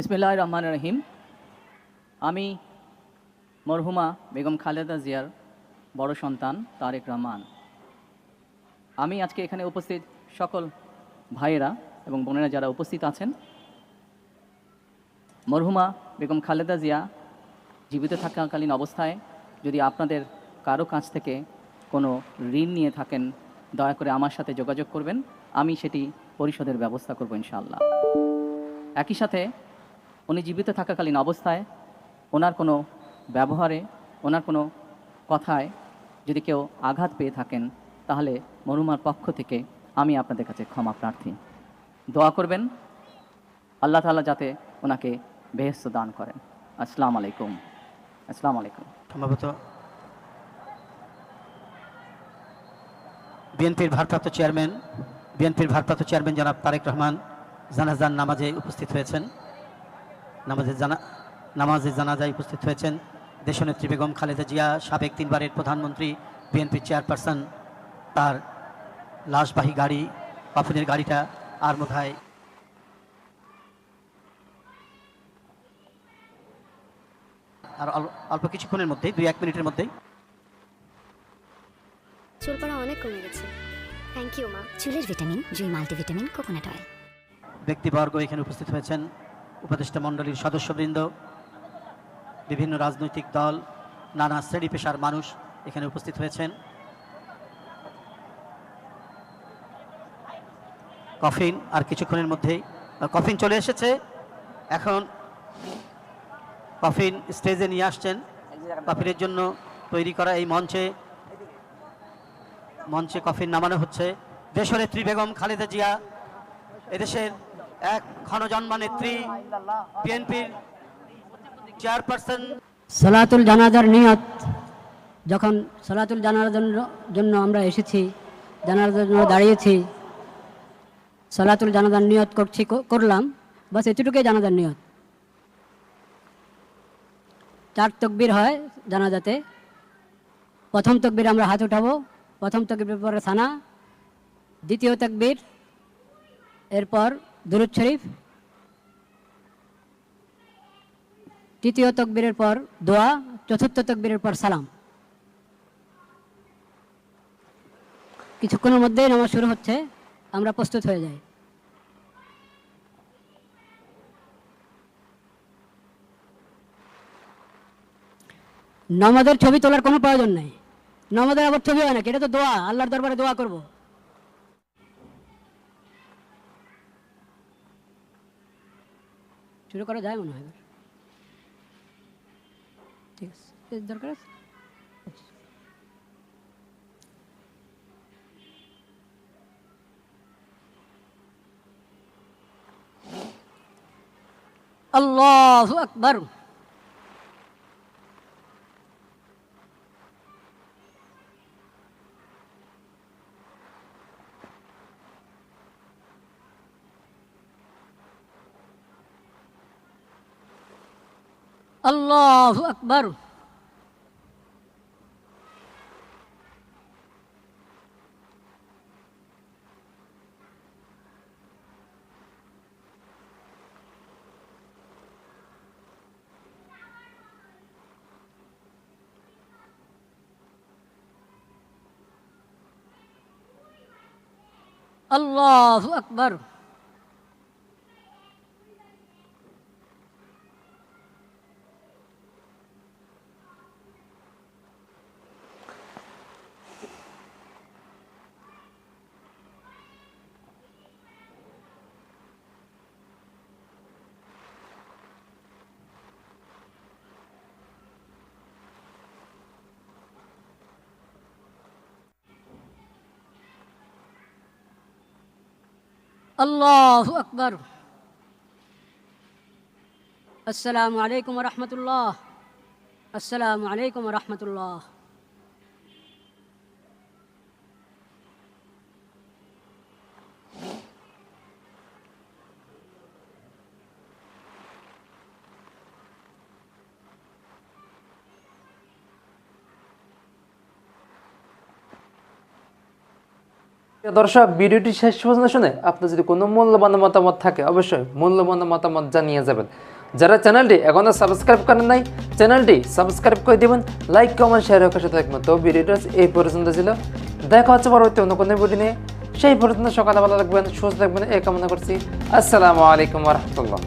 বিসমিল্লাহির রহমানির রহিম। আমি মরহুমা বেগম খালেদা জিয়ার বড় সন্তান তারেক রহমান। আমি আজকে এখানে উপস্থিত সকল ভাইয়েরা এবং বোনেরা যারা উপস্থিত আছেন, মরহুমা বেগম খালেদা জিয়া জীবিত থাকাকালীন অবস্থায় যদি আপনাদের কারো কাছ থেকে কোনো ঋণ নিয়ে থাকেন, দয়া করে আমার সাথে যোগাযোগ করবেন, আমি সেটি পরিশোধের ব্যবস্থা করব ইনশাআল্লাহ। একই সাথে উনি জীবিত থাকাকালীন অবস্থায় ওনার কোনো ব্যবহারে, ওনার কোনো কথায় যদি কেউ আঘাত পেয়ে থাকেন, তাহলে মরহুমার পক্ষ থেকে আমি আপনাদের কাছে ক্ষমা প্রার্থী। দোয়া করবেন আল্লাহ তাআলা যাতে ওনাকে বেহেশত দান করেন। আসসালামু আলাইকুম। আসসালামু আলাইকুম। সম্ভবত বিএনপির ভারপ্রাপ্ত চেয়ারম্যান জনাব তারেক রহমান জানাজার নামাজে উপস্থিত হয়েছেন। নামাজে জানাজায় উপস্থিত হয়েছেন দেশনেত্রী বেগম খালেদা জিয়া, সাবেক 3 বারের প্রধানমন্ত্রী, বিএনপির চেয়ারপারসন। তার লাশবাহী গাড়ি, কফিনের গাড়িটা আর বোধহয় আর অল্প কিছুক্ষণের মধ্যেই, 2-1 মিনিটের মধ্যেই। চুল পড়া অনেক কমে গেছে। থ্যাংক ইউ মা। চুলের ভিটামিন জুই মাল্টিভিটামিন কোকোনাট অয়েল। ব্যক্তিবর্গ এখানে উপস্থিত হয়েছেন, উপদেষ্টা মণ্ডলীর সদস্যবৃন্দ, বিভিন্ন রাজনৈতিক দল, নানা শ্রেণী পেশার মানুষ এখানে উপস্থিত হয়েছেন। কফিন আর কিছুক্ষণের মধ্যেই কফিন চলে এসেছে। এখন কফিন স্টেজে নিয়ে আসছেন। কফিনের জন্য তৈরি করা এই মঞ্চে কফিন নামানো হচ্ছে। দেশনেত্রী বেগম খালেদা জিয়া এদেশের এক ক্ষণজন্মা নেত্রী, বিএনপির চেয়ারপারসন। সালাতুল জানাজার নিয়ত, যখন সালাতুল জানাজার জন্য আমরা এসেছি, জানাজার জন্য দাঁড়িয়েছি, সালাতুল জানাজার নিয়ত করলাম, বাস এতটুকুই জানাজার নিয়ত। 4 তাকবীর হয় জানাজাতে। প্রথম তাকবীর আমরা হাত উঠাবো, প্রথম তাকবীর পরে সানা, দ্বিতীয় তাকবীর, এরপর দুরূদ শরীফ, তৃতীয় তাকবীরের পর দোয়া, চতুর্থ তাকবীরের পর সালাম। কিছুক্ষণের মধ্যেই নামাজ শুরু হচ্ছে, আমরা প্রস্তুত হয়ে যাই। নামাজের ছবি তোলার কোনো প্রয়োজন নেই। নামাজের আবার ছবি হয় না, এটা তো দোয়া, আল্লাহর দরবারে দোয়া করব। শুরু করা যায় মনে হয়। ঠিক আছে, দরকার আছে। আল্লাহু আকবার। আল্লাহু আকবার। আল্লাহু আকবার। আল্লাহু আকবার। আসসালামু আলাইকুম ওয়া রাহমাতুল্লাহ। আসসালামু আলাইকুম ওয়া রাহমাতুল্লাহ। দর্শক, ভিডিওটি শেষ পর্যন্ত শুনে আপনার যদি কোনো মূল্যবান মতামত থাকে অবশ্যই মূল্যবান মতামত জানিয়ে যাবেন। যারা চ্যানেলটি এখনও সাবস্ক্রাইব করেন নাই, চ্যানেলটি সাবস্ক্রাইব করে দেবেন, লাইক কমেন্ট শেয়ার রাখার সাথে থাকবেন। তো ভিডিওটা এই পর্যন্ত ছিল, দেখা হচ্ছে পরবর্তী অন্য কোনো ভিডিও নিয়ে। সেই পর্যন্ত সকালে ভালো থাকবেন, সুস্থ থাকবেন এই কামনা করছি। আসসালামু আলাইকুম ওয়া রাহমাতুল্লাহ।